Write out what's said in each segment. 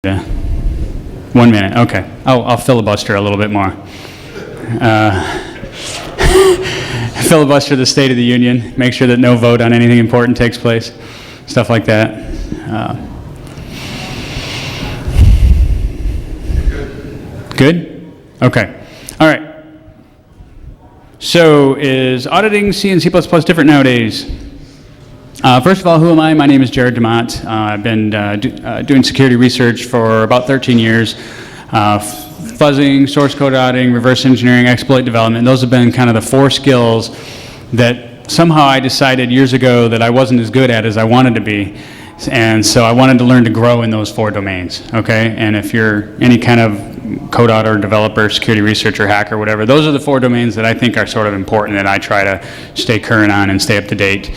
Yeah. 1 minute, okay. I'll filibuster a little bit more. Filibuster the State of the Union, make sure that no vote on anything important takes place, stuff like that. Good? Okay. All right. So is auditing C and C++ different nowadays? First of all, who am I? My name is Demott. I've been doing security research for about 13 years. Fuzzing, source code auditing, reverse engineering, exploit development. Those have been kind of the 4 skills that somehow I decided years ago that I wasn't as good at as I wanted to be. And so I wanted to learn to grow in those 4 domains, okay? And if you're any kind of code auditor, developer, security researcher, hacker, whatever, those are the 4 domains that I think are sort of important that I try to stay current on and stay up to date.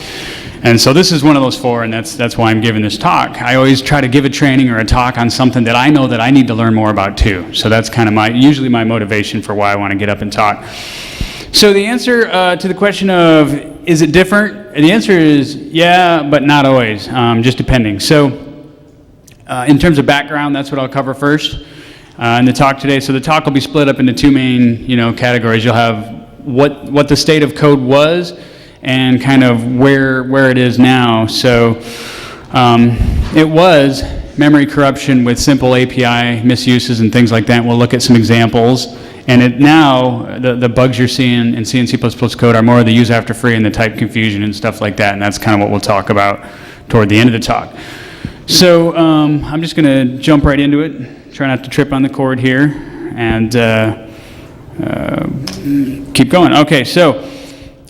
And so this is one of those 4, and that's why I'm giving this talk. I always try to give a training or a talk on something that I know that I need to learn more about too. So that's kind of usually my motivation for why I want to get up and talk. So the answer to the question of, is it different? The answer is yeah, but not always, just depending. So in terms of background, that's what I'll cover first in the talk today. So the talk will be split up into 2 main categories. You'll have what the state of code was, and kind of where it is now. So it was memory corruption with simple API misuses and things like that. We'll look at some examples. And it now, the bugs you're seeing in C and C++ code are more of the use after free and the type confusion and stuff like that. And that's kind of what we'll talk about toward the end of the talk. So I'm just going to jump right into it. Try not to trip on the cord here. And keep going. Okay, so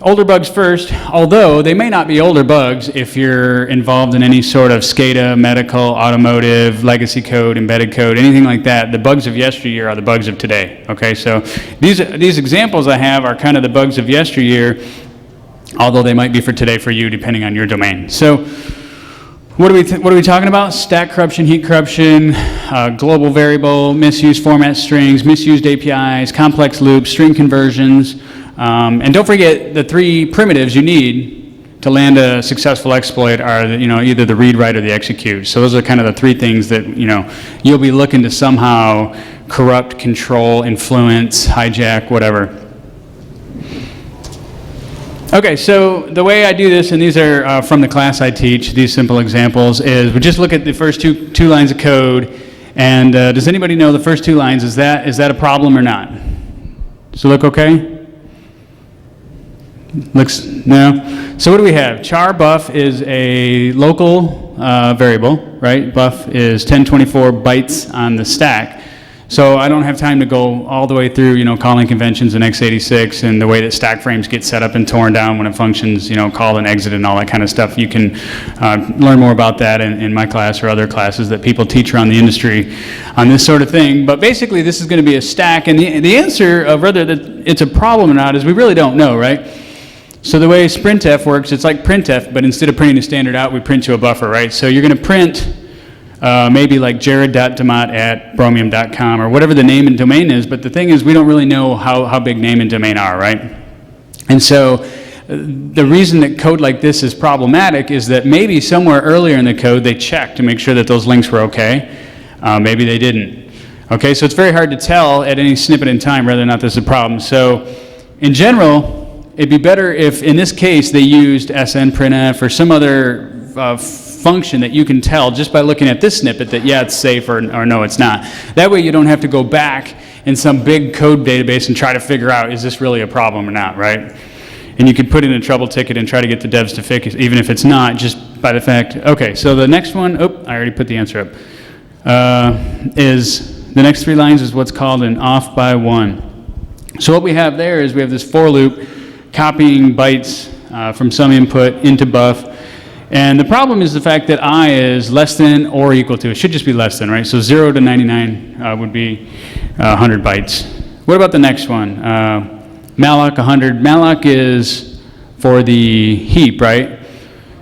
older bugs first, although they may not be older bugs if you're involved in any sort of SCADA, medical, automotive, legacy code, embedded code, anything like that. The bugs of yesteryear are the bugs of today. Okay, so these examples I have are kind of the bugs of yesteryear, although they might be for today for you, depending on your domain. So what are we talking about? Stack corruption, heap corruption, global variable, misused format strings, misused APIs, complex loops, string conversions. And don't forget the 3 primitives you need to land a successful exploit are either the read, write, or the execute. So those are kind of the 3 things that you'll be looking to somehow corrupt, control, influence, hijack, whatever. Okay, so the way I do this, and these are from the class I teach, these simple examples, is we just look at the first two lines of code, and does anybody know the first 2 lines? Is that a problem or not? Does it look okay? Looks, no. So what do we have? Char buff is a local variable, right? Buff is 1024 bytes on the stack. So I don't have time to go all the way through, calling conventions in x86 and the way that stack frames get set up and torn down when it functions, call and exit and all that kind of stuff. You can learn more about that in my class or other classes that people teach around the industry on this sort of thing. But basically this is going to be a stack, and the answer of whether it's a problem or not is we really don't know, right? So the way sprintf works, it's like printf, but instead of printing the standard out, we print to a buffer, right? So you're going to print maybe like jared.demott@bromium.com or whatever the name and domain is, but the thing is we don't really know how big name and domain are, right? And so the reason that code like this is problematic is that maybe somewhere earlier in the code they checked to make sure that those links were okay. Maybe they didn't. Okay, so it's very hard to tell at any snippet in time whether or not this is a problem. So in general, it'd be better if, in this case, they used snprintf or some other function that you can tell just by looking at this snippet that, yeah, it's safe or no, it's not. That way you don't have to go back in some big code database and try to figure out, is this really a problem or not, right? And you could put in a trouble ticket and try to get the devs to fix it, even if it's not, just by the fact. Okay, so the next one, I already put the answer up, is the next 3 lines is what's called an off by 1. So what we have there is we have this for loop, copying bytes from some input into buff. And the problem is the fact that I is less than or equal to. It should just be less than, right? So 0 to 99 would be 100 bytes. What about the next one? malloc 100. Malloc is for the heap, right?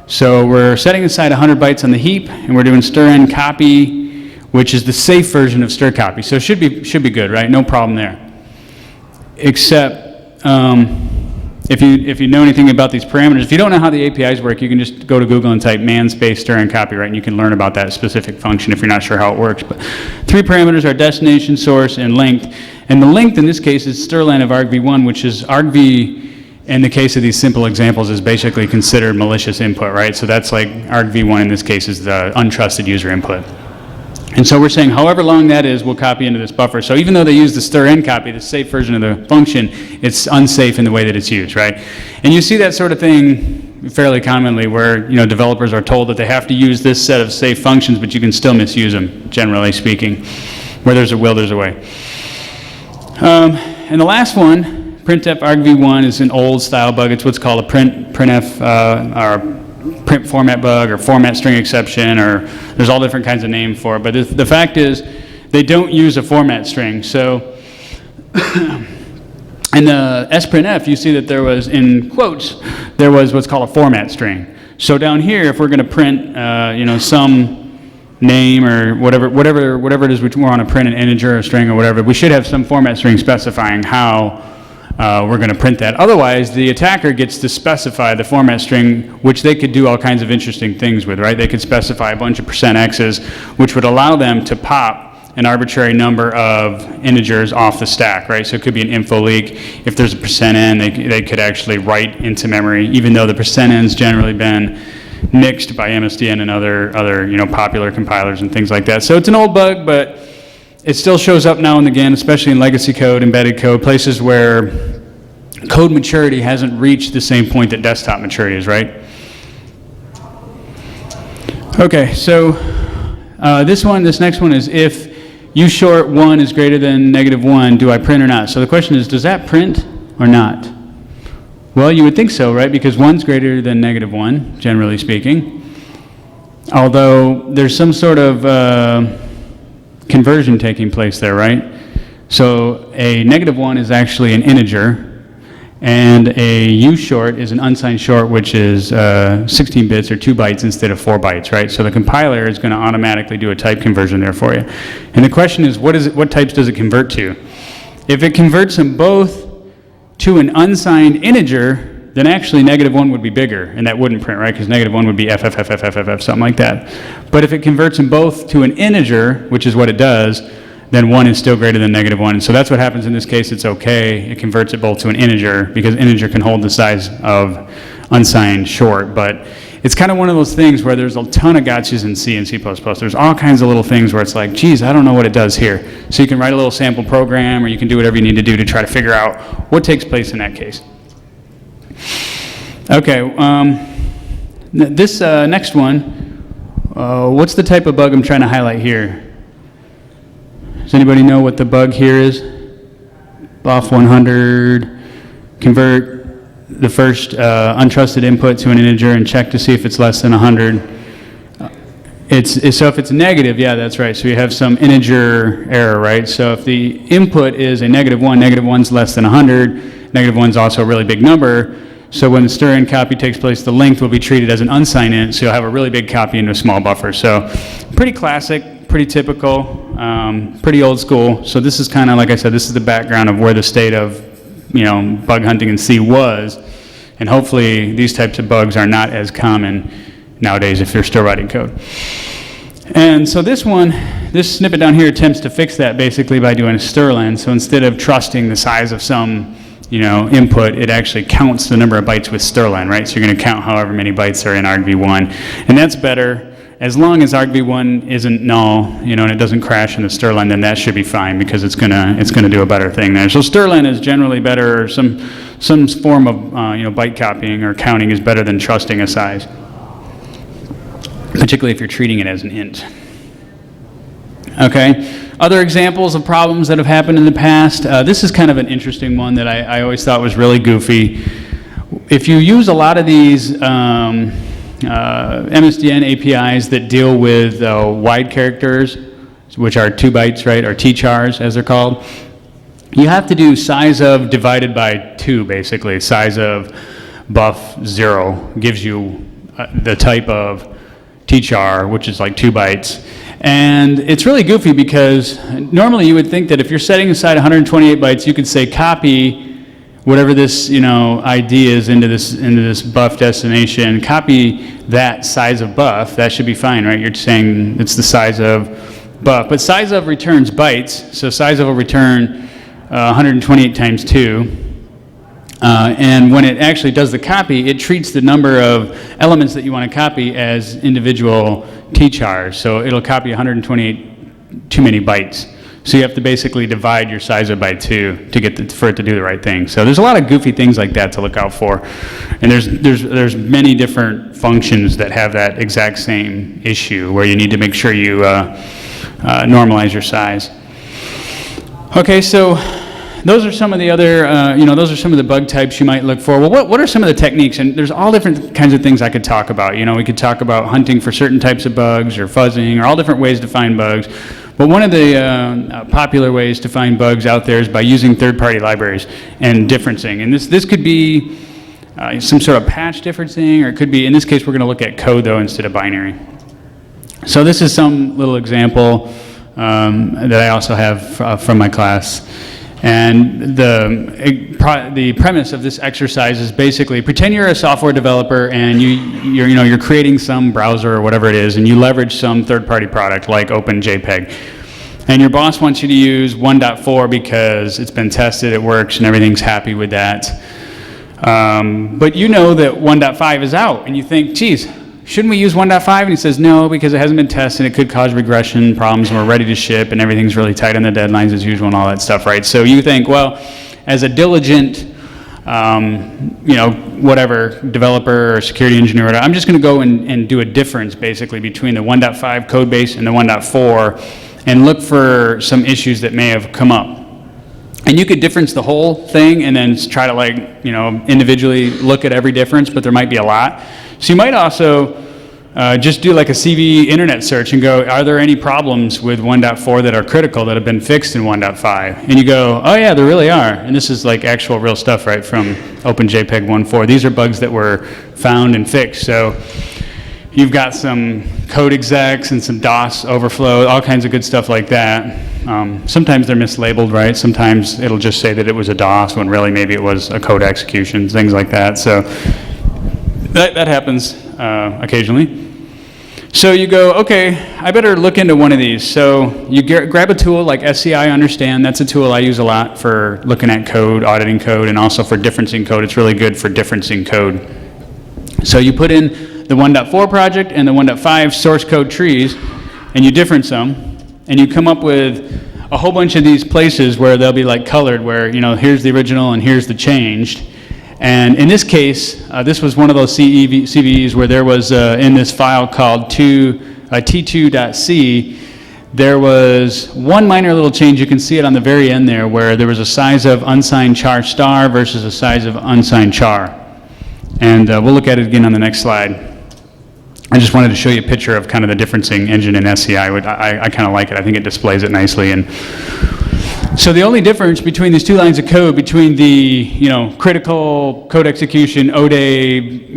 So we're setting aside 100 bytes on the heap, and we're doing str copy, which is the safe version of str copy. So it should be good, right? No problem there. Except if you know anything about these parameters, if you don't know how the APIs work, you can just go to Google and type man space stir and copyright, and you can learn about that specific function if you're not sure how it works. But 3 parameters are destination, source, and length. And the length in this case is strlen of argv1, which is argv, in the case of these simple examples, is basically considered malicious input, right? So that's like argv1 in this case is the untrusted user input. And so we're saying however long that is, we'll copy into this buffer. So even though they use the stir-in copy, the safe version of the function, it's unsafe in the way that it's used, right? And you see that sort of thing fairly commonly where, developers are told that they have to use this set of safe functions, but you can still misuse them, generally speaking. Where there's a will, there's a way. And the last one, printf argv1, is an old style bug. It's what's called a printf or print format bug or format string exception, or there's all different kinds of names for it. But the fact is, they don't use a format string. So in the sprintf, you see that there was, in quotes, there was what's called a format string. So down here, if we're going to print, some name or whatever it is we want to print, an integer or a string or whatever, we should have some format string specifying how we're going to print that. Otherwise, the attacker gets to specify the format string, which they could do all kinds of interesting things with, right? They could specify a bunch of %x's, which would allow them to pop an arbitrary number of integers off the stack, right? So it could be an info leak. If there's a %n, they could actually write into memory, even though the %n's generally been nixed by MSDN and other popular compilers and things like that. So it's an old bug, but it still shows up now and again, especially in legacy code, embedded code, places where code maturity hasn't reached the same point that desktop maturity is, right? Okay, so this next one is if u short 1 is greater than -1, do I print or not? So the question is, does that print or not? Well, you would think so, right? Because 1's greater than -1, generally speaking. Although there's some sort of conversion taking place there, right? So a -1 is actually an integer, and a u short is an unsigned short, which is 16 bits or 2 bytes instead of 4 bytes, right? So the compiler is going to automatically do a type conversion there for you. And the question is, what types does it convert to? If it converts them both to an unsigned integer, then actually -1 would be bigger, and that wouldn't print, right? Because -1 would be FFFFFFF, something like that. But if it converts them both to an integer, which is what it does, then 1 is still greater than -1. And so that's what happens in this case. It's okay. It converts it both to an integer, because integer can hold the size of unsigned short. But it's kind of one of those things where there's a ton of gotchas in C and C++. There's all kinds of little things where it's like, geez, I don't know what it does here. So you can write a little sample program, or you can do whatever you need to do to try to figure out what takes place in that case. Okay, this next one, what's the type of bug I'm trying to highlight here? Does anybody know what the bug here is? BOF 100, convert the first untrusted input to an integer and check to see if it's less than 100. So if it's negative, yeah, that's right. So you have some integer error, right? So if the input is a -1, -1's less than 100, -1's also a really big number. So when the stir-in copy takes place, the length will be treated as an unsigned int, so you'll have a really big copy into a small buffer. So pretty classic, pretty typical, pretty old school. So this is kind of, like I said, this is the background of where the state of, bug hunting in C was. And hopefully these types of bugs are not as common nowadays if you're still writing code. And so this snippet down here attempts to fix that basically by doing a strlen. So instead of trusting the size of some input, it actually counts the number of bytes with strlen, right? So you're going to count however many bytes are in argv1. And that's better. As long as argv1 isn't null, and it doesn't crash in the strlen, then that should be fine, because it's gonna do a better thing there. So strlen is generally better, or some form of byte copying or counting is better than trusting a size, particularly if you're treating it as an int. Okay, other examples of problems that have happened in the past. This is kind of an interesting one that I always thought was really goofy. If you use a lot of these MSDN APIs that deal with wide characters, which are 2 bytes, right, or tchars as they're called, you have to do size of divided by 2, basically. Size of buff 0 gives you the type of tchar, which is like 2 bytes. And it's really goofy because normally you would think that if you're setting aside 128 bytes, you could say copy whatever this, ID is into this buff destination, copy that size of buff. That should be fine, right? You're saying it's the size of buff. But size of returns bytes, so size of will return 128 times 2. And when it actually does the copy, it treats the number of elements that you want to copy as individual tchars. So it'll copy 128 too many bytes. So you have to basically divide your size by 2 to get for it to do the right thing. So there's a lot of goofy things like that to look out for. And there's many different functions that have that exact same issue where you need to make sure you normalize your size. Okay, so those are some of the other, those are some of the bug types you might look for. Well, what are some of the techniques? And there's all different kinds of things I could talk about. We could talk about hunting for certain types of bugs or fuzzing or all different ways to find bugs. But one of the popular ways to find bugs out there is by using third-party libraries and differencing. And this could be some sort of patch differencing, or it could be, in this case, we're going to look at code, though, instead of binary. So this is some little example that I also have from my class. And the premise of this exercise is basically pretend you're a software developer and you're creating some browser or whatever it is, and you leverage some third-party product like OpenJPEG. And your boss wants you to use 1.4 because it's been tested, it works, and everything's happy with that. But you know that 1.5 is out, and you think, geez, shouldn't we use 1.5? And he says, no, because it hasn't been tested, it could cause regression problems, and we're ready to ship, and everything's really tight on the deadlines as usual and all that stuff, right? So you think, well, as a diligent, whatever, developer or security engineer, I'm just going to go and do a difference, basically, between the 1.5 code base and the 1.4, and look for some issues that may have come up. And you could difference the whole thing and then try to individually look at every difference, but there might be a lot. So you might also just do like a CV internet search and go, are there any problems with 1.4 that are critical that have been fixed in 1.5? And you go, oh yeah, there really are. And this is like actual real stuff, right, from OpenJPEG 1.4. These are bugs that were found and fixed. So you've got some code execs and some DOS overflow, all kinds of good stuff like that. Sometimes they're mislabeled, right? Sometimes it'll just say that it was a DOS when really maybe it was a code execution, things like that. So that happens occasionally. So you go, okay, I better look into one of these. So you grab a tool like SCI Understand. That's a tool I use a lot for looking at code, auditing code, and also for differencing code. It's really good for differencing code. So you put in the 1.4 project and the 1.5 source code trees, and you difference them, and you come up with a whole bunch of these places where they'll be like colored, where here's the original and here's the changed. And in this case, this was one of those CVEs where there was in this file called t2.c, there was one minor little change. You can see it on the very end there, where there was a size of unsigned char star versus a size of unsigned char. And we'll look at it again on the next slide. I just wanted to show you a picture of kind of the differencing engine in SCI. I kind of like it. I think it displays it nicely. And so the only difference between these two lines of code, between the critical code execution, ODE,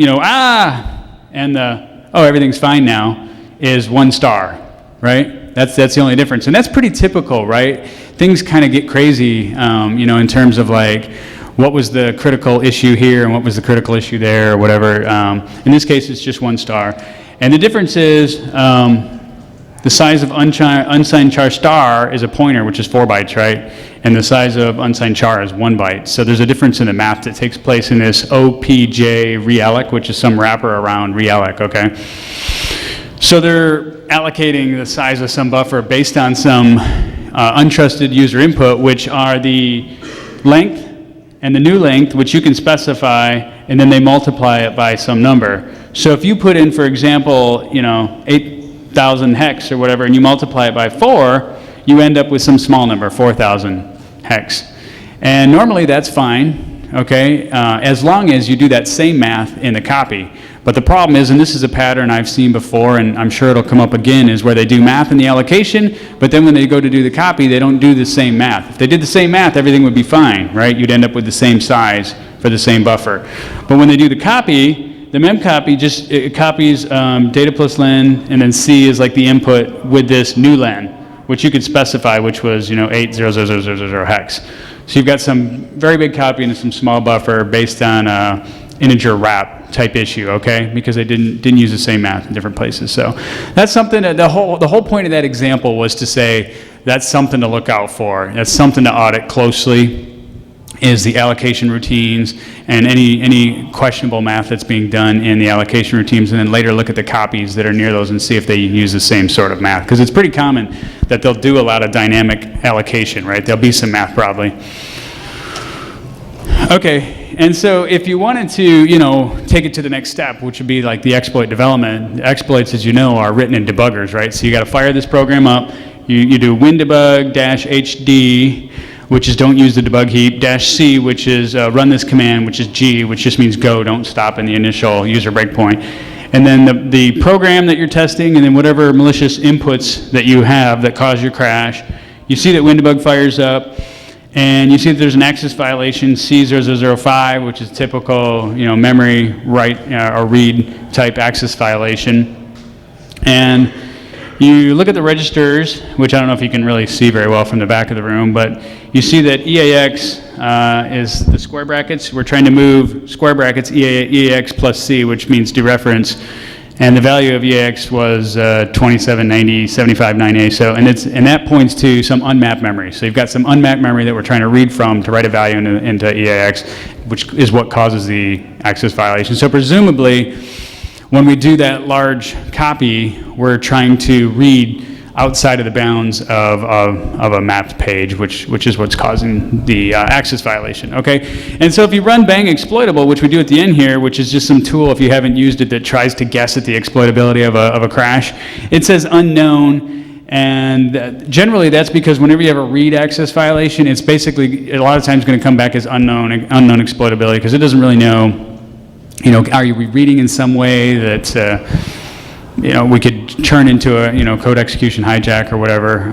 and the everything's fine now, is 1 star, right? That's the only difference, and that's pretty typical, right? Things kind of get crazy, in terms of like, what was the critical issue here and what was the critical issue there or whatever. In this case, it's just 1 star. And the difference is the size of unsigned char star is a pointer, which is 4 bytes, right? And the size of unsigned char is 1 byte. So there's a difference in the math that takes place in this OPJ realloc, which is some wrapper around realloc, okay? So they're allocating the size of some buffer based on some untrusted user input, which are the length and the new length, which you can specify, and then they multiply it by some number. So if you put in, for example, 8,000 hex or whatever, and you multiply it by 4, you end up with some small number, 4,000 hex. And normally that's fine, okay, as long as you do that same math in the copy. But the problem is, and this is a pattern I've seen before, and I'm sure it'll come up again, is where they do math in the allocation, but then when they go to do the copy, they don't do the same math. If they did the same math, everything would be fine, right? You'd end up with the same size for the same buffer. But when they do the copy, the memcopy it copies data plus len, and then C is like the input with this new len, which you could specify, which was 8,0,0,0,0 hex. So you've got some very big copy and some small buffer based on integer wrap type issue, okay? Because they didn't use the same math in different places. So that's something that the whole point of that example was to say that's something to look out for. That's something to audit closely, is the allocation routines and any questionable math that's being done in the allocation routines, and then later look at the copies that are near those and see if they use the same sort of math. Because it's pretty common that they'll do a lot of dynamic allocation, right? There'll be some math probably. Okay, and so if you wanted to, take it to the next step, which would be like the exploit development, exploits, as you know, are written in debuggers, right? So you got to fire this program up. You do windebug-hd, which is don't use the debug heap, -c, which is run this command, which is g, which just means go, don't stop in the initial user breakpoint. And then the program that you're testing, and then whatever malicious inputs that you have that cause your crash, you see that windebug fires up, and you see that there's an access violation, C0005, which is typical, memory write or read type access violation. And you look at the registers, which I don't know if you can really see very well from the back of the room, but you see that EAX is the square brackets. We're trying to move square brackets EAX plus C, which means dereference. And the value of EAX was 2790, 759A. So, and that points to some unmapped memory. So you've got some unmapped memory that we're trying to read from to write a value into EAX, which is what causes the access violation. So presumably, when we do that large copy, we're trying to read outside of the bounds of a mapped page, which is what's causing the access violation, okay? And so if you run bang exploitable, which we do at the end here, which is just some tool, if you haven't used it, that tries to guess at the exploitability of a crash, it says unknown, and generally that's because whenever you have a read access violation, it's basically a lot of times going to come back as unknown exploitability, because it doesn't really know, are you reading in some way that we could turn into a code execution hijack or whatever.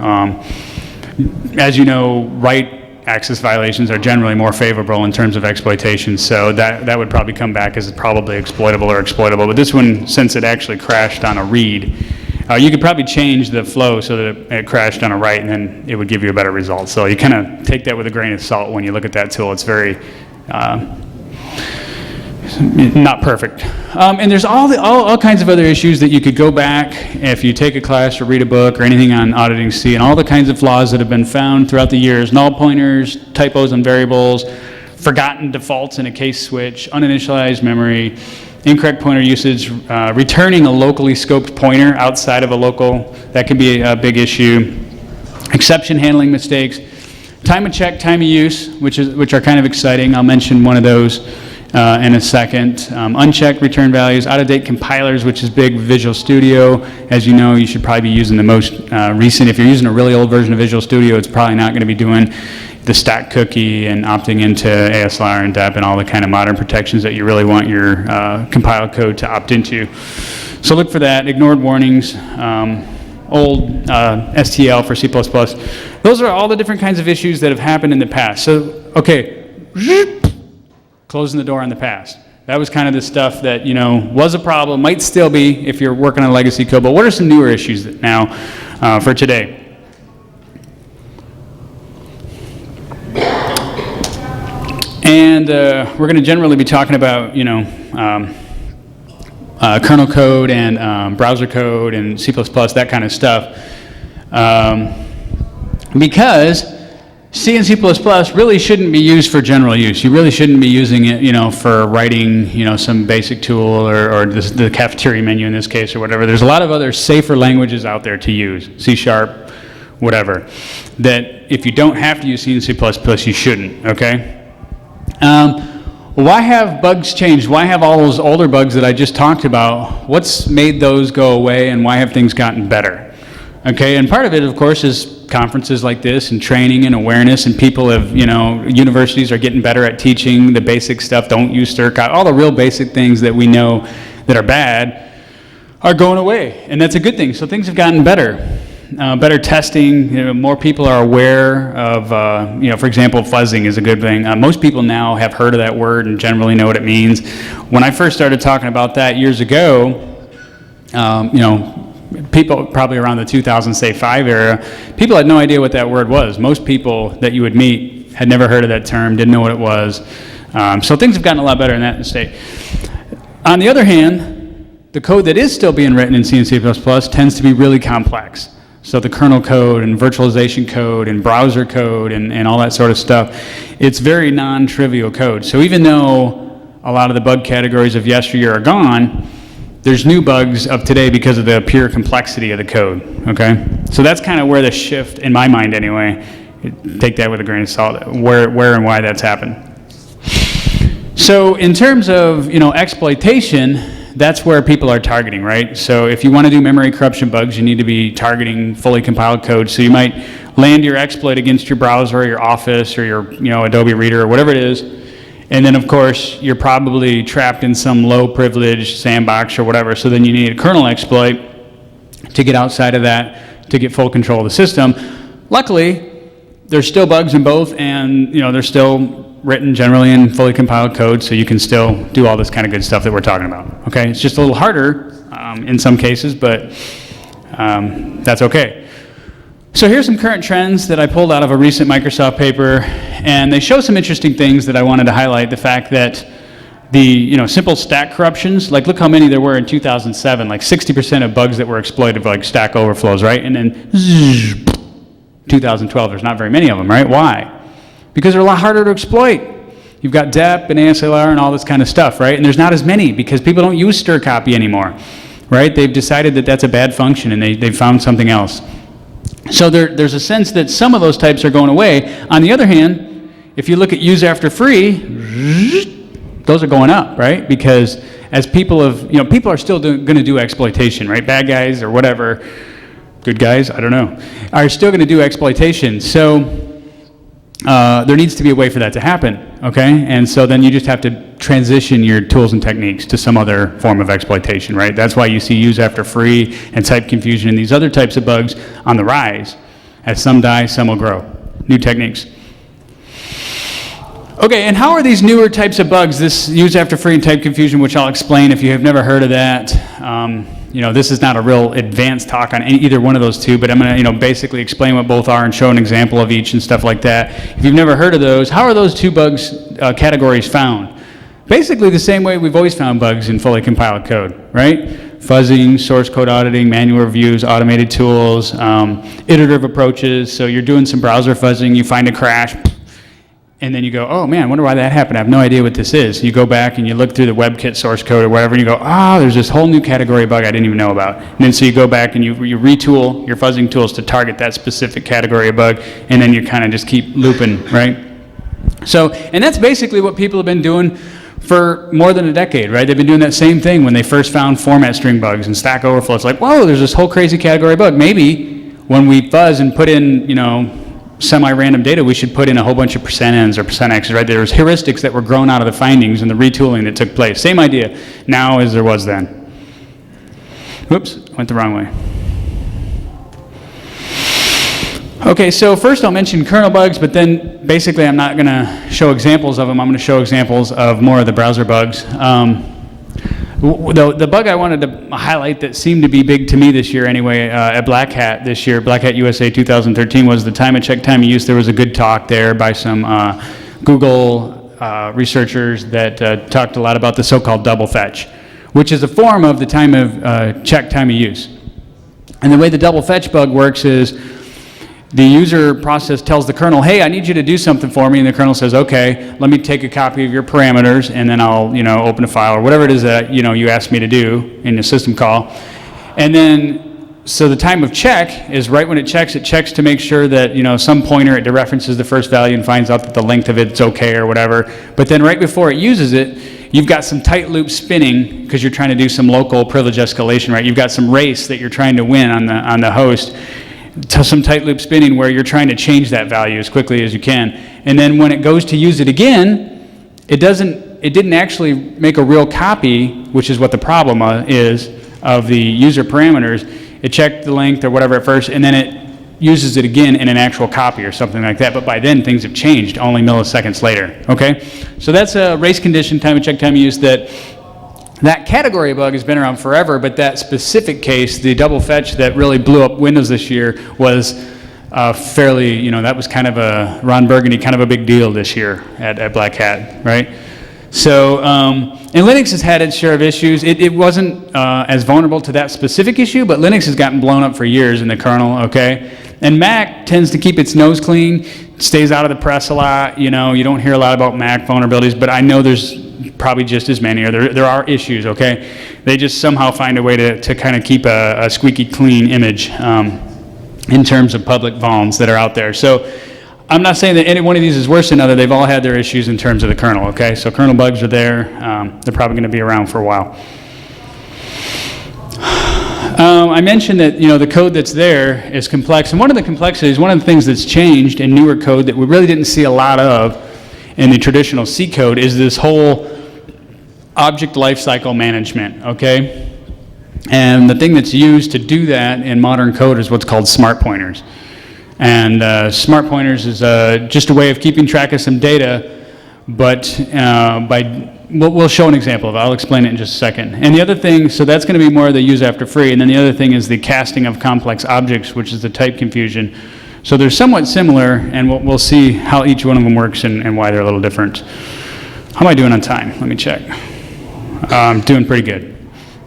As you know, write access violations are generally more favorable in terms of exploitation, so that would probably come back as probably exploitable. But this one, since it actually crashed on a read, you could probably change the flow so that it crashed on a write, and then it would give you a better result. So you kind of take that with a grain of salt when you look at that tool. It's very not perfect. And there's all kinds of other issues that you could go back if you take a class or read a book or anything on auditing C, and all the kinds of flaws that have been found throughout the years: null pointers, typos on variables, forgotten defaults in a case switch, uninitialized memory, incorrect pointer usage, returning a locally scoped pointer outside of a local, that can be a big issue, exception handling mistakes, time of check, time of use, which are kind of exciting. I'll mention one of those in a second. Unchecked return values, out-of-date compilers, which is big. Visual Studio, as you know, you should probably be using the most recent. If you're using a really old version of Visual Studio, it's probably not going to be doing the stack cookie and opting into ASLR and DEP and all the kind of modern protections that you really want your compiled code to opt into. So look for that. Ignored warnings, old STL for C++. Those are all the different kinds of issues that have happened in the past. So, okay. Closing the door on the past. That was kind of the stuff that, was a problem, might still be if you're working on legacy code, but what are some newer issues now for today? And we're going to generally be talking about, kernel code and browser code and C++, that kind of stuff. Because C and C++ really shouldn't be used for general use. You really shouldn't be using it, for writing, some basic tool or the cafeteria menu in this case or whatever. There's a lot of other safer languages out there to use, C#, whatever, that if you don't have to use C and C++, you shouldn't, okay? Why have bugs changed? Why have all those older bugs that I just talked about, what's made those go away, and why have things gotten better? Okay, and part of it, of course, is conferences like this and training and awareness, and people have, universities are getting better at teaching the basic stuff. Don't use stir-copy. All the real basic things that we know that are bad are going away, and that's a good thing. So things have gotten better. Better testing, more people are aware of, for example, fuzzing is a good thing. Most people now have heard of that word and generally know what it means. When I first started talking about that years ago, people probably around the 2005 era, people had no idea what that word was. Most people that you would meet had never heard of that term, didn't know what it was. So things have gotten a lot better in that state. On the other hand, the code that is still being written in C and C++ tends to be really complex. So the kernel code and virtualization code and browser code and all that sort of stuff, it's very non-trivial code. So even though a lot of the bug categories of yesteryear are gone, there's new bugs of today because of the pure complexity of the code, okay? So that's kind of where the shift, in my mind anyway, take that with a grain of salt, where and why that's happened. So in terms of, exploitation, that's where people are targeting, right? So if you want to do memory corruption bugs, you need to be targeting fully compiled code. So you might land your exploit against your browser or your Office or your, Adobe Reader or whatever it is. And then, of course, you're probably trapped in some low-privileged sandbox or whatever. So then you need a kernel exploit to get outside of that, to get full control of the system. Luckily, there's still bugs in both, and they're still written generally in fully compiled code, so you can still do all this kind of good stuff that we're talking about. Okay, it's just a little harder in some cases, but that's okay. So here's some current trends that I pulled out of a recent Microsoft paper, and they show some interesting things that I wanted to highlight. The fact that the simple stack corruptions, like look how many there were in 2007, like 60% of bugs that were exploited for like stack overflows, right? And then 2012, there's not very many of them, right? Why? Because they're a lot harder to exploit. You've got DEP and ASLR and all this kind of stuff, right? And there's not as many because people don't use stir copy anymore, right? They've decided that that's a bad function and they've found something else. So there's a sense that some of those types are going away. On the other hand, if you look at use after free, those are going up, right? Because as people are still going to do exploitation, right? Bad guys or whatever, good guys, I don't know, are still going to do exploitation. So there needs to be a way for that to happen, okay? And so then you just have to transition your tools and techniques to some other form of exploitation, right? That's why you see use after free and type confusion and these other types of bugs on the rise. As some die, some will grow. New techniques. Okay, and how are these newer types of bugs, this use after free and type confusion, which I'll explain if you have never heard of that. This is not a real advanced talk on either one of those two, but I'm going to, basically explain what both are and show an example of each and stuff like that. If you've never heard of those, how are those two bugs categories found? Basically the same way we've always found bugs in fully compiled code, right? Fuzzing, source code auditing, manual reviews, automated tools, iterative approaches. So you're doing some browser fuzzing, you find a crash, and then you go, oh man, I wonder why that happened. I have no idea what this is. You go back and you look through the WebKit source code or whatever, and you go, there's this whole new category of bug I didn't even know about. And then so you go back and you retool your fuzzing tools to target that specific category of bug, and then you kind of just keep looping, right? So, and that's basically what people have been doing for more than a decade, right? They've been doing that same thing when they first found format string bugs and Stack Overflow. It's like, whoa, there's this whole crazy category bug. Maybe when we fuzz and put in, semi-random data, we should put in a whole bunch of %ns or %x's, right? There was heuristics that were grown out of the findings and the retooling that took place. Same idea now as there was then. Whoops, went the wrong way. Okay, so first I'll mention kernel bugs, but then basically I'm not going to show examples of them. I'm going to show examples of more of the browser bugs. The bug I wanted to highlight that seemed to be big to me this year anyway, at Black Hat this year, Black Hat USA 2013, was the time of check time of use. There was a good talk there by some Google researchers that talked a lot about the so-called double fetch, which is a form of the time of check time of use. And the way the double fetch bug works is the user process tells the kernel, hey, I need you to do something for me, and the kernel says, okay, let me take a copy of your parameters, and then I'll, open a file, or whatever it is that, you asked me to do in the system call. And then, so the time of check is right when it checks to make sure that, some pointer, it dereferences the first value and finds out that the length of it's okay or whatever. But then right before it uses it, you've got some tight loop spinning, because you're trying to do some local privilege escalation, right? You've got some race that you're trying to win on the host. Some tight loop spinning where you're trying to change that value as quickly as you can. And then when it goes to use it again, it didn't actually make a real copy, which is what the problem is, of the user parameters. It checked the length or whatever at first, and then it uses it again in an actual copy or something like that. But by then, things have changed only milliseconds later, okay? So that's a race condition, time of check, time of use, that category of bug has been around forever, but that specific case, the double fetch that really blew up Windows this year, was fairly, that was kind of a, Ron Burgundy, kind of a big deal this year at Black Hat, right? So, and Linux has had its share of issues. It wasn't as vulnerable to that specific issue, but Linux has gotten blown up for years in the kernel, okay? And Mac tends to keep its nose clean, stays out of the press a lot, you don't hear a lot about Mac vulnerabilities, but I know there's probably just as many, or there are issues, okay? They just somehow find a way to kind of keep a squeaky clean image in terms of public vulns that are out there. So I'm not saying that any one of these is worse than other. They've all had their issues in terms of the kernel, okay? So kernel bugs are there. They're probably going to be around for a while. I mentioned that the code that's there is complex, and one of the complexities, one of the things that's changed in newer code that we really didn't see a lot of in the traditional C code is this whole object lifecycle management, okay? And the thing that's used to do that in modern code is what's called smart pointers. And smart pointers is just a way of keeping track of some data, but we'll show an example of it. I'll explain it in just a second. And the other thing, so that's going to be more of the use after free, and then the other thing is the casting of complex objects, which is the type confusion. So they're somewhat similar, and we'll see how each one of them works and why they're a little different. How am I doing on time? Let me check. I'm doing pretty good.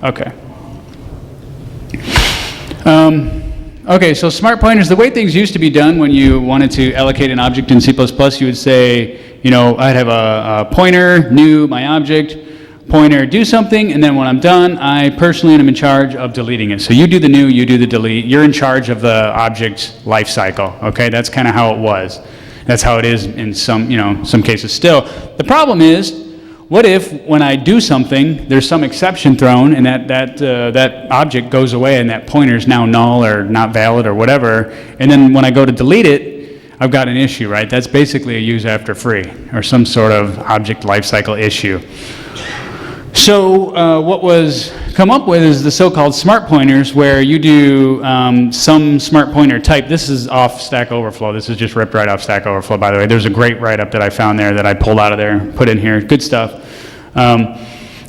Okay. Okay, so smart pointers, the way things used to be done when you wanted to allocate an object in C++, you would say, I'd have a pointer, new, my object, pointer, do something, and then when I'm done, I personally am in charge of deleting it. So you do the new, you do the delete, you're in charge of the object's life cycle, okay? That's kind of how it was. That's how it is in some cases still. The problem is, what if when I do something, there's some exception thrown, and that object goes away, and that pointer is now null or not valid or whatever, and then when I go to delete it, I've got an issue, right? That's basically a use after free, or some sort of object lifecycle issue. So what was come up with is the so-called smart pointers, where you do some smart pointer type. This is off Stack Overflow. This is just ripped right off Stack Overflow, by the way. There's a great write-up that I found there that I pulled out of there, put in here. Good stuff.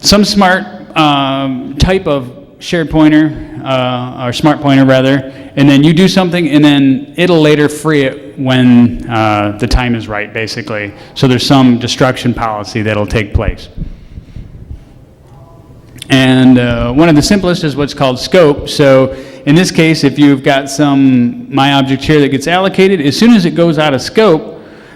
Some smart type of shared pointer, or smart pointer rather, and then you do something, and then it'll later free it when the time is right, basically. So there's some destruction policy that'll take place. And one of the simplest is what's called scope. So in this case, if you've got my object here that gets allocated, as soon as it goes out of scope,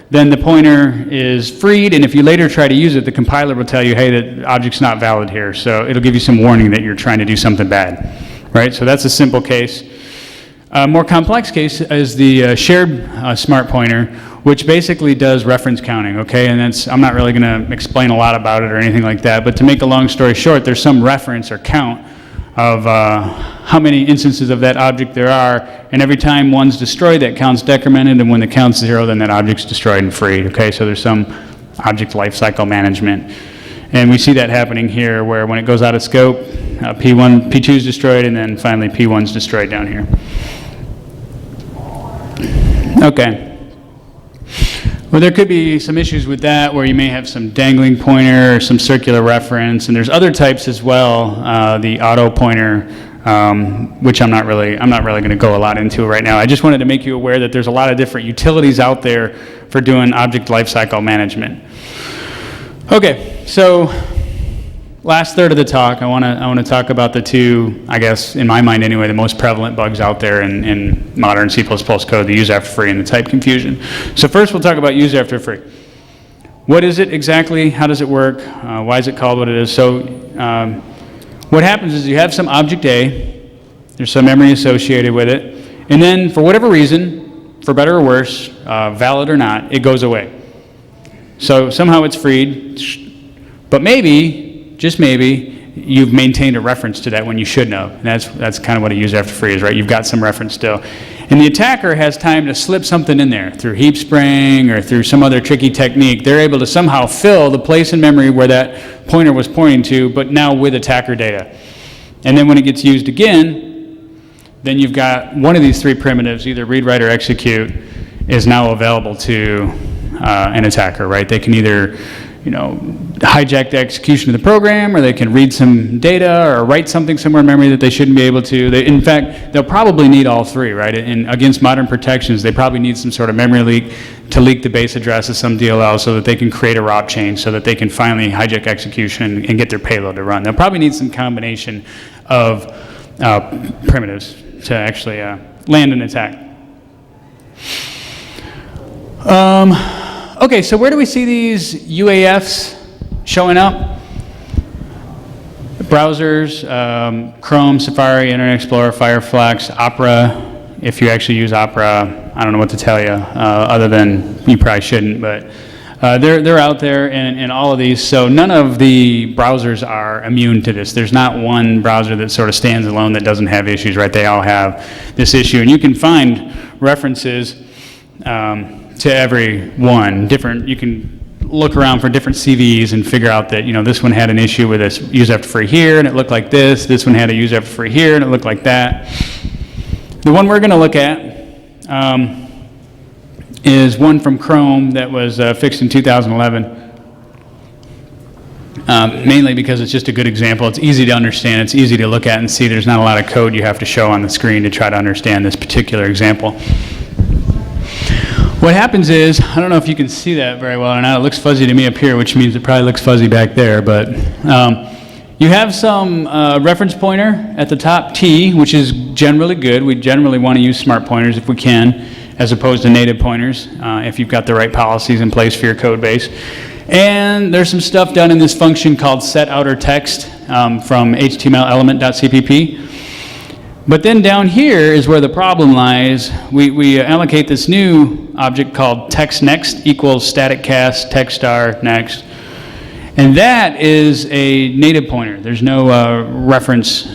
then the pointer is freed, and if you later try to use it, the compiler will tell you, hey, the object's not valid here. So it'll give you some warning that you're trying to do something bad, right? So that's a simple case. A more complex case is the shared smart pointer, which basically does reference counting, okay? And I'm not really going to explain a lot about it or anything like that, but to make a long story short, there's some reference or count of how many instances of that object there are, and every time one's destroyed, that count's decremented, and when the count's 0, then that object's destroyed and freed, okay? So there's some object lifecycle management. And we see that happening here, where when it goes out of scope, P2 is destroyed, and then finally P1's destroyed down here. Okay. Well, there could be some issues with that, where you may have some dangling pointer or some circular reference, and there's other types as well, the auto pointer, which I'm not really going to go a lot into right now. I just wanted to make you aware that there's a lot of different utilities out there for doing object lifecycle management. Okay, so last third of the talk, I want to talk about the two, I guess, in my mind anyway, the most prevalent bugs out there in modern C++ code, the use after free and the type confusion. So first we'll talk about use after free. What is it exactly? How does it work? Why is it called what it is? So what happens is you have some object A, there's some memory associated with it, and then for whatever reason, for better or worse, valid or not, it goes away. So somehow it's freed, but maybe, just maybe, you've maintained a reference to that when you shouldn't have. And that's kind of what a use after free is, right? You've got some reference still. And the attacker has time to slip something in there through heap spring or through some other tricky technique. They're able to somehow fill the place in memory where that pointer was pointing to, but now with attacker data. And then when it gets used again, then you've got one of these three primitives, either read, write, or execute, is now available to an attacker, right? They can either hijack the execution of the program, or they can read some data or write something somewhere in memory that they shouldn't be able to. In fact, they'll probably need all three, right? And against modern protections, they probably need some sort of memory leak to leak the base address of some DLL so that they can create a ROP change so that they can finally hijack execution and get their payload to run. They'll probably need some combination of primitives to actually land an attack. Okay, so where do we see these UAFs showing up? Browsers, Chrome, Safari, Internet Explorer, Firefox, Opera. If you actually use Opera, I don't know what to tell you, other than you probably shouldn't, but they're out there in all of these. So none of the browsers are immune to this. There's not one browser that sort of stands alone that doesn't have issues, right? They all have this issue. And you can find references to every one. You can look around for different CVEs and figure out that, this one had an issue with this use after free here, and it looked like this. This one had a use after free here, and it looked like that. The one we're going to look at is one from Chrome that was fixed in 2011, mainly because it's just a good example. It's easy to understand. It's easy to look at and see. There's not a lot of code you have to show on the screen to try to understand this particular example. What happens is, I don't know if you can see that very well or not. It looks fuzzy to me up here, which means it probably looks fuzzy back there, but you have some reference pointer at the top, T, which is generally good. We generally want to use smart pointers if we can, as opposed to native pointers, if you've got the right policies in place for your code base. And there's some stuff done in this function called setOuterText from html_element.cpp. But then down here is where the problem lies. We allocate this new object called textNext equals static cast text star next. And that is a native pointer. There's no reference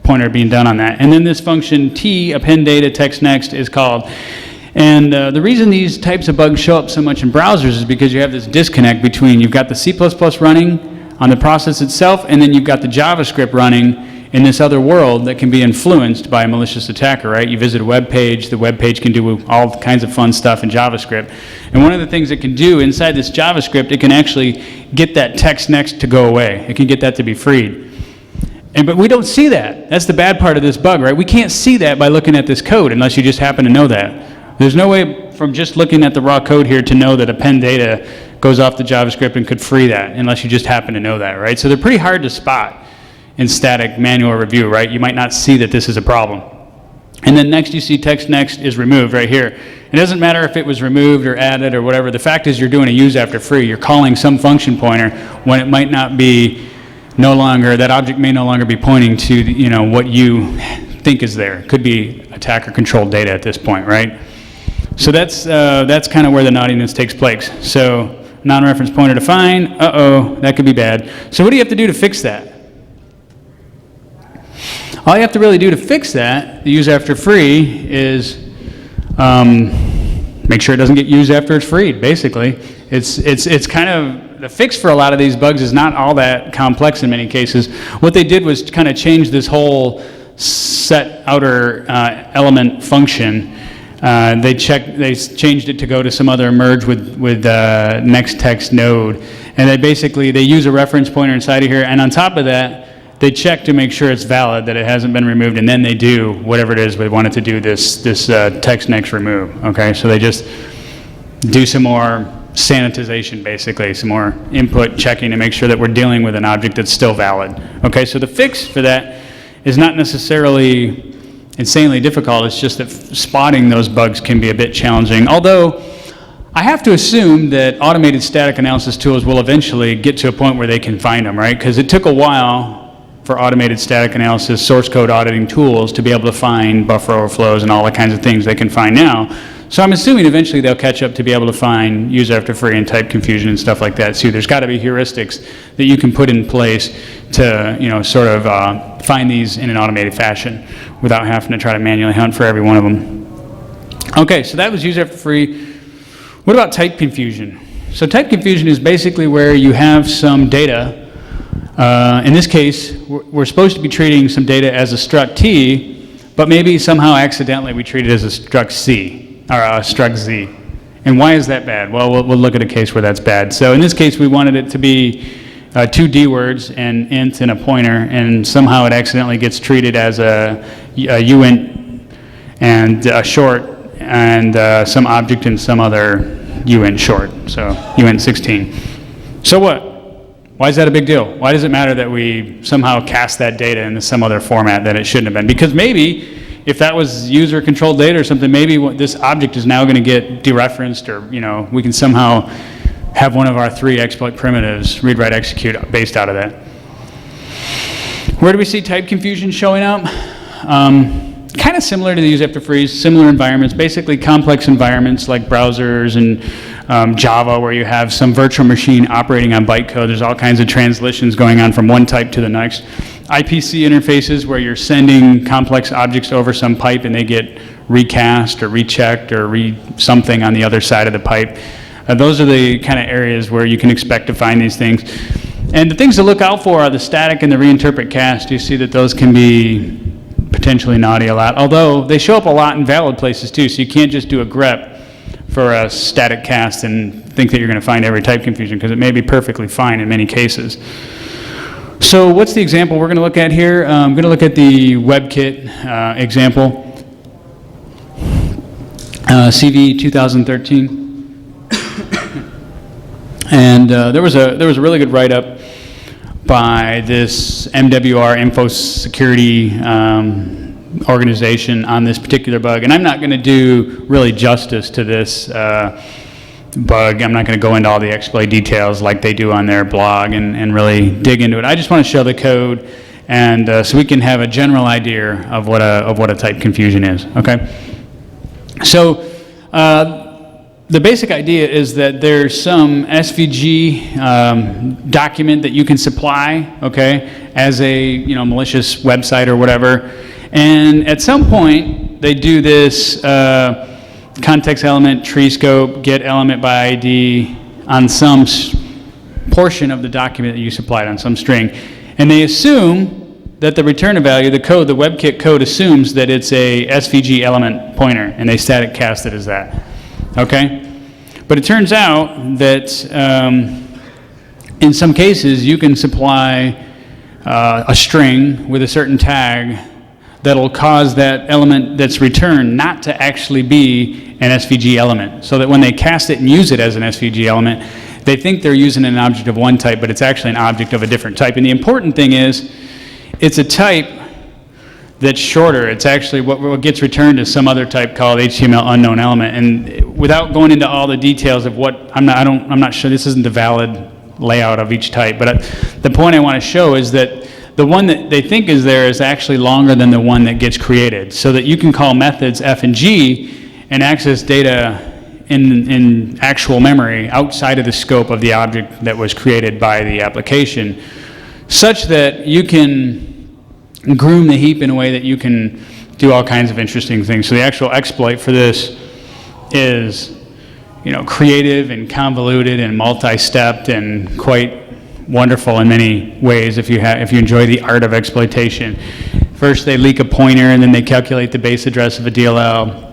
pointer being done on that. And then this function T, append data text next, is called. And the reason these types of bugs show up so much in browsers is because you have this disconnect between you've got the C++ running on the process itself, and then you've got the JavaScript running in this other world that can be influenced by a malicious attacker, right? You visit a web page, the web page can do all kinds of fun stuff in JavaScript. And one of the things it can do inside this JavaScript, it can actually get that text next to go away. It can get that to be freed. But we don't see that. That's the bad part of this bug, right? We can't see that by looking at this code unless you just happen to know that. There's no way from just looking at the raw code here to know that append data goes off the JavaScript and could free that unless you just happen to know that, right? So they're pretty hard to spot in static manual review, right? You might not see that this is a problem. And then next you see text next is removed right here. It doesn't matter if it was removed or added or whatever. The fact is you're doing a use after free. You're calling some function pointer when it might not be no longer, that object may no longer be pointing to what you think is there. It could be attacker controlled data at this point, right? So that's kind of where the naughtiness takes place. So non-reference pointer defined, that could be bad. So what do you have to do to fix that? All you have to really do to fix that, the use after free, is make sure it doesn't get used after it's freed, basically. It's kind of, the fix for a lot of these bugs is not all that complex in many cases. What they did was kind of change this whole set outer element function. They changed it to go to some other merge with next text node. And they use a reference pointer inside of here, and on top of that, they check to make sure it's valid, that it hasn't been removed, and then they do whatever it is they wanted to do, this text next remove, okay? So they just do some more sanitization, basically, some more input checking to make sure that we're dealing with an object that's still valid. Okay, so the fix for that is not necessarily insanely difficult, it's just that spotting those bugs can be a bit challenging, although I have to assume that automated static analysis tools will eventually get to a point where they can find them, right? Because it took a while for automated static analysis, source code auditing tools to be able to find buffer overflows and all the kinds of things they can find now. So I'm assuming eventually they'll catch up to be able to find use after free and type confusion and stuff like that. So there's got to be heuristics that you can put in place to, sort of find these in an automated fashion without having to try to manually hunt for every one of them. Okay, so that was use after free. What about type confusion? So type confusion is basically where you have some data. In this case, we're supposed to be treating some data as a struct T, but maybe somehow accidentally we treat it as a struct C, or a struct Z. And why is that bad? Well, we'll look at a case where that's bad. So in this case, we wanted it to be 2 D words, an int and a pointer, and somehow it accidentally gets treated as a uint and a short and some object and some other uint short, so uint 16. So what? Why is that a big deal? Why does it matter that we somehow cast that data into some other format that it shouldn't have been? Because maybe if that was user-controlled data or something, maybe this object is now going to get dereferenced, or we can somehow have one of our 3 exploit primitives read, write, execute based out of that. Where do we see type confusion showing up? Kind of similar to the use after freeze, similar environments, basically complex environments like browsers and Java, where you have some virtual machine operating on bytecode. There's all kinds of translations going on from one type to the next. IPC interfaces, where you're sending complex objects over some pipe and they get recast or rechecked or something on the other side of the pipe. Those are the kind of areas where you can expect to find these things. And the things to look out for are the static and the reinterpret cast. You see that those can be potentially naughty a lot, although they show up a lot in valid places too, so you can't just do a grep for a static cast and think that you're going to find every type confusion, because it may be perfectly fine in many cases. So what's the example we're going to look at here? I'm going to look at the WebKit example, CV 2013. And there was a really good write-up by this MWR Info Security organization on this particular bug, and I'm not going to do really justice to this bug. I'm not going to go into all the exploit details like they do on their blog and really dig into it. I just want to show the code, and so we can have a general idea of what a type confusion is. Okay, so the basic idea is that there's some SVG document that you can supply, okay, as a malicious website or whatever, and at some point they do this context element, tree scope, get element by ID on some portion of the document that you supplied, on some string, and they assume that the return value, the code, the WebKit code assumes that it's a SVG element pointer, and they static cast it as that. Okay? But it turns out that in some cases you can supply a string with a certain tag that'll cause that element that's returned not to actually be an SVG element, so that when they cast it and use it as an SVG element, they think they're using an object of one type, but it's actually an object of a different type. And the important thing is, it's a type that's shorter. It's actually what gets returned is some other type called HTML unknown element. And without going into all the details of what, I'm not sure, this isn't the valid layout of each type, but the point I want to show is that the one that they think is there is actually longer than the one that gets created, so that you can call methods F and G and access data in actual memory outside of the scope of the object that was created by the application, such that you can groom the heap in a way that you can do all kinds of interesting things. So the actual exploit for this is, creative and convoluted and multi-stepped and quite wonderful in many ways if you enjoy the art of exploitation. First they leak a pointer, and then they calculate the base address of a DLL,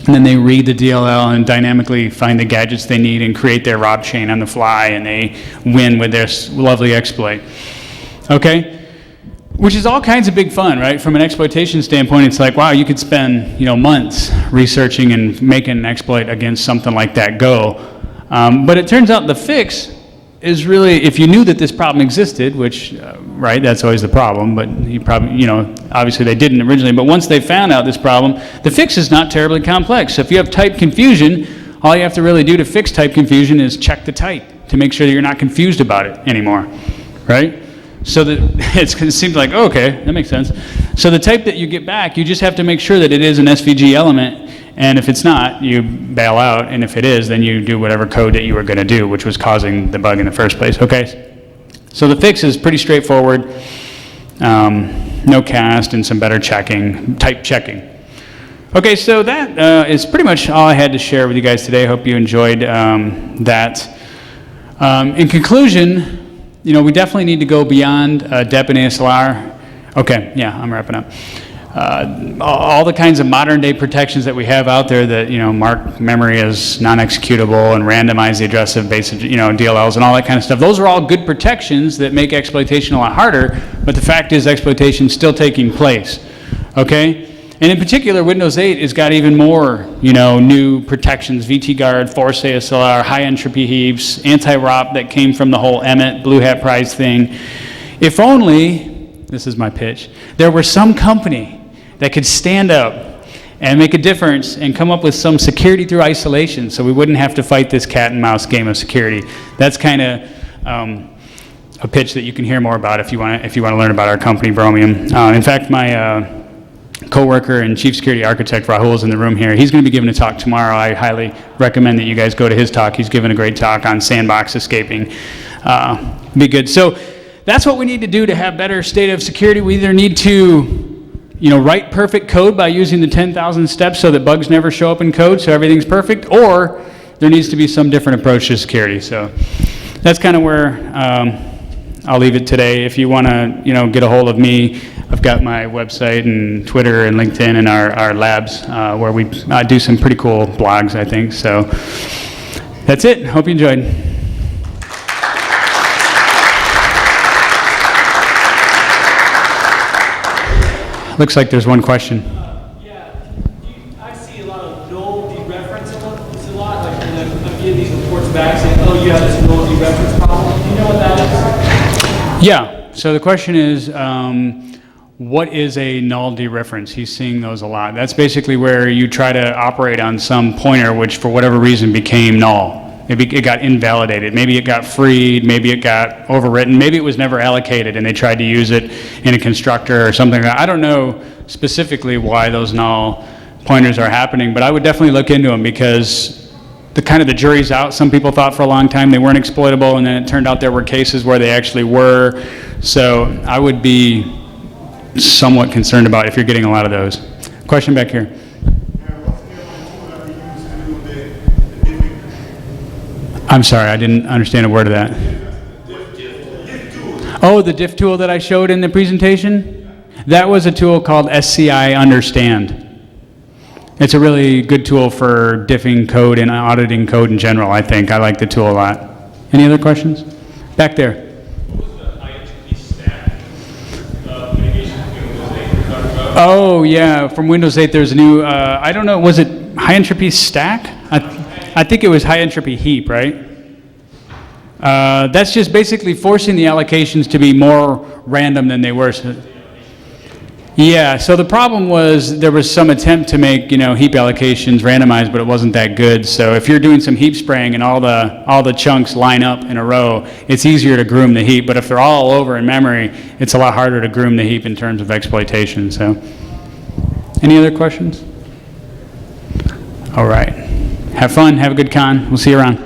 and then they read the DLL and dynamically find the gadgets they need and create their rob chain on the fly, and they win with their lovely exploit. Okay? Which is all kinds of big fun, right? From an exploitation standpoint, it's like, wow, you could spend months researching and making an exploit against something like that go. But it turns out the fix is really, if you knew that this problem existed, which, right, that's always the problem, but you probably, obviously they didn't originally, but once they found out this problem, the fix is not terribly complex. So if you have type confusion, all you have to really do to fix type confusion is check the type to make sure that you're not confused about it anymore, right? So that it seems like, oh, okay, that makes sense. So the type that you get back, you just have to make sure that it is an SVG element, and if it's not, you bail out, and if it is, then you do whatever code that you were going to do, which was causing the bug in the first place, okay? So the fix is pretty straightforward, no cast and some better checking, type checking. Okay, so that is pretty much all I had to share with you guys today. I hope you enjoyed that. In conclusion, we definitely need to go beyond DEP and ASLR. Okay, yeah, I'm wrapping up. all the kinds of modern day protections that we have out there that, mark memory as non-executable and randomize the address of base, DLLs and all that kind of stuff. Those are all good protections that make exploitation a lot harder, but the fact is exploitation is still taking place, okay? And in particular, Windows 8 has got even more, new protections, VT-Guard, Force ASLR, high entropy heaps, anti-ROP that came from the whole Emmett Blue Hat Prize thing. If only, this is my pitch, there were some company that could stand up and make a difference and come up with some security through isolation so we wouldn't have to fight this cat and mouse game of security. That's kind of a pitch that you can hear more about if you want to learn about our company, Bromium. In fact, my co-worker and chief security architect Rahul is in the room here. He's going to be giving a talk tomorrow. I highly recommend that you guys go to his talk. He's given a great talk on sandbox escaping. Be good. So that's what we need to do to have better state of security. We either need to, write perfect code by using the 10,000 steps so that bugs never show up in code, so everything's perfect, or there needs to be some different approach to security. So that's kind of where I'll leave it today. If you want to, get a hold of me, I've got my website and Twitter and LinkedIn and our labs where we do some pretty cool blogs, I think. So that's it. Hope you enjoyed. Looks like there's one question. I see a lot of null dereference a lot, like a few of these reports back saying, oh, you have this null dereference problem. Do you know what that is? Yeah, so the question is, what is a null dereference? He's seeing those a lot. That's basically where you try to operate on some pointer which for whatever reason became null. It got invalidated. Maybe it got freed, maybe it got overwritten, maybe it was never allocated and they tried to use it in a constructor or something. I don't know specifically why those null pointers are happening, but I would definitely look into them because the jury's out. Some people thought for a long time they weren't exploitable, and then it turned out there were cases where they actually were. So I would be somewhat concerned about if you're getting a lot of those. Question back here. I'm sorry, I didn't understand a word of that. Oh, the diff tool that I showed in the presentation? That was a tool called SCI Understand. It's a really good tool for diffing code and auditing code in general, I think. I like the tool a lot. Any other questions? Back there. What was the high entropy stack mitigation from Windows 8 you're talking about? Oh, yeah, from Windows 8 there's a new, I don't know, was it high entropy stack? I think it was high entropy heap, right? That's just basically forcing the allocations to be more random than they were. Yeah, so the problem was there was some attempt to make, heap allocations randomized, but it wasn't that good. So if you're doing some heap spraying and all the chunks line up in a row, it's easier to groom the heap. But if they're all over in memory, it's a lot harder to groom the heap in terms of exploitation. So, any other questions? All right. Have fun. Have a good con. We'll see you around.